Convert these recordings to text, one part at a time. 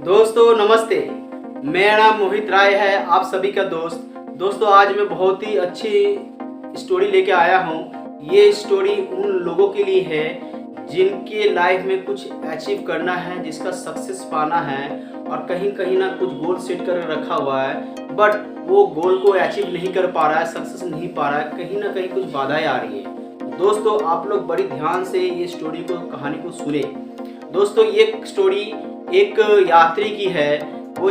दोस्तों नमस्ते, मेरा नाम मोहित राय है, आप सभी का दोस्त। दोस्तों आज मैं बहुत ही अच्छी स्टोरी लेके आया हूँ। ये स्टोरी उन लोगों के लिए है जिनके लाइफ में कुछ अचीव करना है, जिसका सक्सेस पाना है और कहीं कहीं ना कुछ गोल सेट कर रखा हुआ है, बट वो गोल को अचीव नहीं कर पा रहा है, सक्सेस नहीं पा रहा है, कहीं ना कहीं कुछ बाधाएं आ रही है। दोस्तों आप लोग बड़ी ध्यान से ये स्टोरी को, कहानी को सुने। दोस्तों ये स्टोरी एक यात्री की है। वो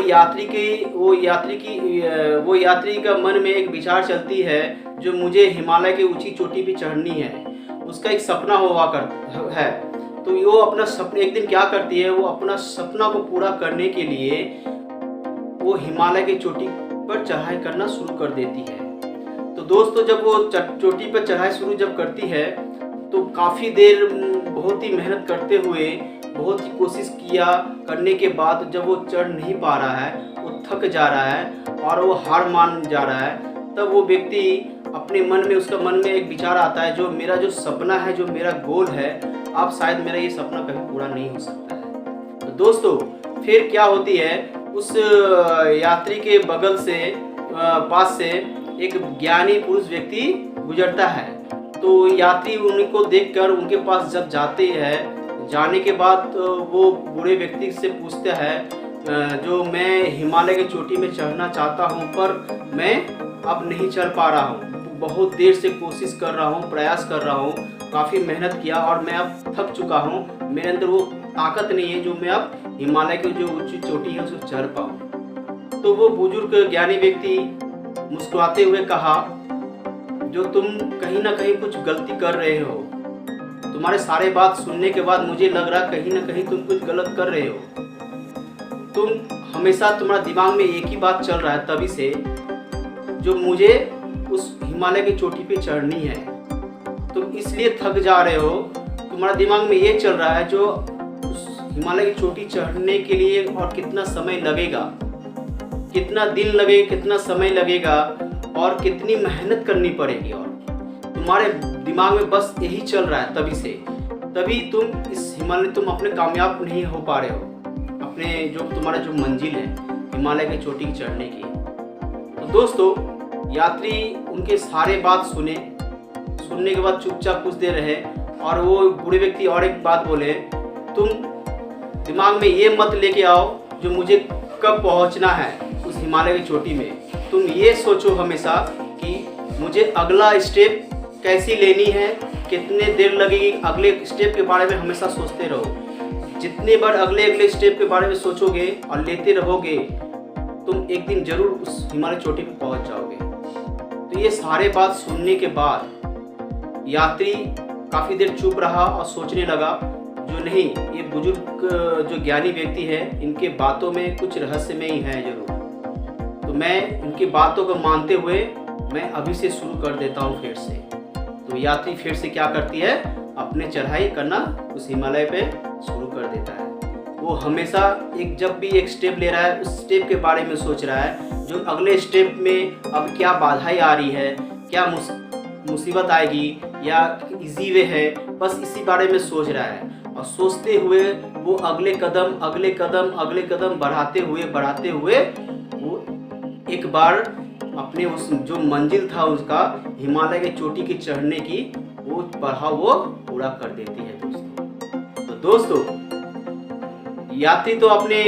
यात्री का मन में एक विचार चलती है जो मुझे हिमालय की ऊंची चोटी पे चढ़नी है। उसका एक सपना है। तो वो अपना सपना एक दिन क्या करती है, वो अपना सपना को पूरा करने के लिए वो हिमालय की चोटी पर चढ़ाई करना शुरू कर देती है। तो दोस्तों जब वो चोटी पर चढ़ाई शुरू जब करती है तो काफ़ी देर बहुत ही मेहनत करते हुए, बहुत ही कोशिश किया करने के बाद जब वो चढ़ नहीं पा रहा है, वो थक जा रहा है और वो हार मान जा रहा है, तब वो व्यक्ति अपने उसका मन में एक विचार आता है, जो मेरा जो सपना है, जो मेरा गोल है, अब शायद मेरा ये सपना कभी पूरा नहीं हो सकता है। तो दोस्तों फिर क्या होती है, उस यात्री के बगल से पास से एक ज्ञानी पुरुष व्यक्ति गुजरता है। तो यात्री उनको देखकर उनके पास जब जाते हैं, जाने के बाद वो बूढ़े व्यक्ति से पूछता है जो मैं हिमालय की चोटी में चढ़ना चाहता हूँ पर मैं अब नहीं चढ़ पा रहा हूँ, बहुत देर से कोशिश कर रहा हूँ, प्रयास कर रहा हूँ, काफ़ी मेहनत किया और मैं अब थक चुका हूँ, मेरे अंदर वो ताकत नहीं है जो मैं अब हिमालय की जो ऊंची चोटी है उसे चढ़ पाऊँ। तो वो बुजुर्ग ज्ञानी व्यक्ति मुस्कुराते हुए कहा, जो तुम कहीं ना कहीं कुछ गलती कर रहे हो, तुम्हारे सारे बात सुनने के बाद मुझे लग रहा कहीं ना कहीं तुम कुछ गलत कर रहे हो। तुम हमेशा तुम्हारा दिमाग में एक ही बात चल रहा है तभी से, जो मुझे उस हिमालय की चोटी पे चढ़नी है, तुम इसलिए थक जा रहे हो। तुम्हारा दिमाग में ये चल रहा है जो उस हिमालय की चोटी चढ़ने के लिए और कितना समय लगेगा, कितना दिन लगेगा, कितना समय लगेगा और कितनी मेहनत करनी पड़ेगी, और तुम्हारे दिमाग में बस यही चल रहा है तभी तुम इस हिमालय तुम अपने कामयाब नहीं हो पा रहे हो, अपने जो तुम्हारा जो मंजिल है हिमालय की चोटी चढ़ने की। तो दोस्तों यात्री उनके सारे बात सुनने के बाद चुपचाप कुछ देर रहे और वो बूढ़े व्यक्ति और एक बात बोले, तुम दिमाग में ये मत लेके आओ जो मुझे कब पहुंचना है उस हिमालय की चोटी में, तुम ये सोचो हमेशा कि मुझे अगला स्टेप कैसी लेनी है, कितने देर लगेगी, अगले स्टेप के बारे में हमेशा सोचते रहो। जितने बार अगले स्टेप के बारे में सोचोगे और लेते रहोगे, तुम एक दिन जरूर उस हिमालय चोटी पर पहुंच जाओगे। तो ये सारे बात सुनने के बाद यात्री काफ़ी देर चुप रहा और सोचने लगा, जो नहीं, ये बुजुर्ग जो ज्ञानी व्यक्ति है, इनके बातों में कुछ रहस्यमय ही है जरूर। तो मैं इनकी बातों को मानते हुए मैं अभी से शुरू कर देता हूँ फिर से। तो यात्री फिर से क्या करती है, अपने चढ़ाई करना उस हिमालय पे शुरू कर देता है। वो हमेशा जब भी एक स्टेप ले रहा है, उस स्टेप के बारे में सोच रहा है, जो अगले स्टेप में अब क्या बाधाएं आ रही है, क्या मुसीबत आएगी या इजी वे है, बस इसी बारे में सोच रहा है। और सोचते हुए वो अगले कदम बढ़ाते हुए वो एक बार अपने उस जो मंजिल था उसका हिमालय के चोटी की चढ़ने की, वो पूरा कर देती है दोस्तों। तो दोस्तों यात्री तो अपने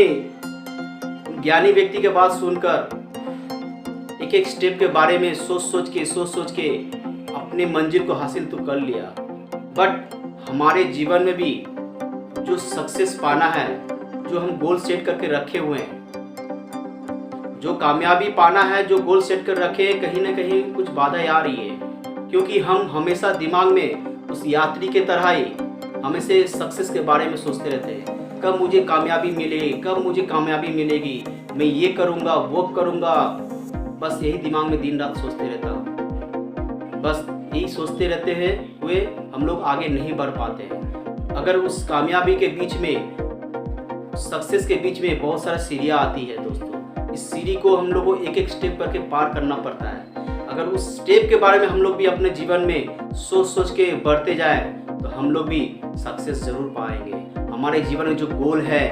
ज्ञानी व्यक्ति के बात सुनकर एक स्टेप के बारे में सोच सोच के अपने मंजिल को हासिल तो कर लिया, बट हमारे जीवन में भी जो सक्सेस पाना है, जो हम गोल सेट करके रखे हुए हैं, जो कामयाबी पाना है, जो गोल सेट कर रखे हैं, कहीं ना कहीं कुछ बाधाएं आ रही है, क्योंकि हम हमेशा दिमाग में उस यात्री के तरह ही हमेशा सक्सेस के बारे में सोचते रहते हैं, कब मुझे कामयाबी मिलेगी, मैं ये करूँगा, वो करूँगा, बस यही दिमाग में दिन रात सोचते रहता हूँ। बस यही सोचते रहते हुए हम लोग आगे नहीं बढ़ पाते हैं। अगर उस कामयाबी के बीच में, सक्सेस के बीच में बहुत सारी सीढ़ियाँ आती है दोस्तों, इस सीढ़ी को हम लोग को एक स्टेप करके पार करना पड़ता है। अगर उस स्टेप के बारे में हम लोग भी अपने जीवन में सोच के बढ़ते जाएं, तो हम लोग भी सक्सेस जरूर पाएंगे। हमारे जीवन में जो गोल है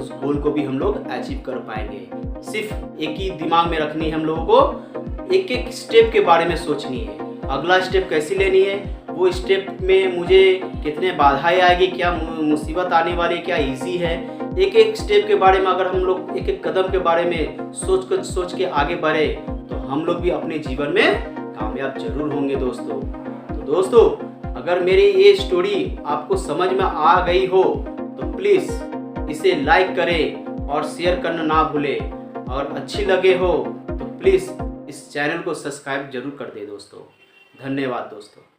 उस गोल को भी हम लोग अचीव कर पाएंगे। सिर्फ एक ही दिमाग में रखनी है हम लोगों को, एक एक स्टेप के बारे में सोचनी है, अगला स्टेप कैसी लेनी है, वो स्टेप में मुझे कितने बाधाएं आएगी, क्या मुसीबत आने वाली है, क्या इजी है। एक एक स्टेप के बारे में अगर हम लोग एक एक कदम के बारे में सोच के आगे बढ़े तो हम लोग भी अपने जीवन में कामयाब जरूर होंगे दोस्तों। तो दोस्तों, अगर मेरी ये स्टोरी आपको समझ में आ गई हो तो प्लीज़ इसे लाइक करें और शेयर करना ना भूलें, और अच्छी लगे हो तो प्लीज़ इस चैनल को सब्सक्राइब जरूर कर दें दोस्तों। धन्यवाद दोस्तों।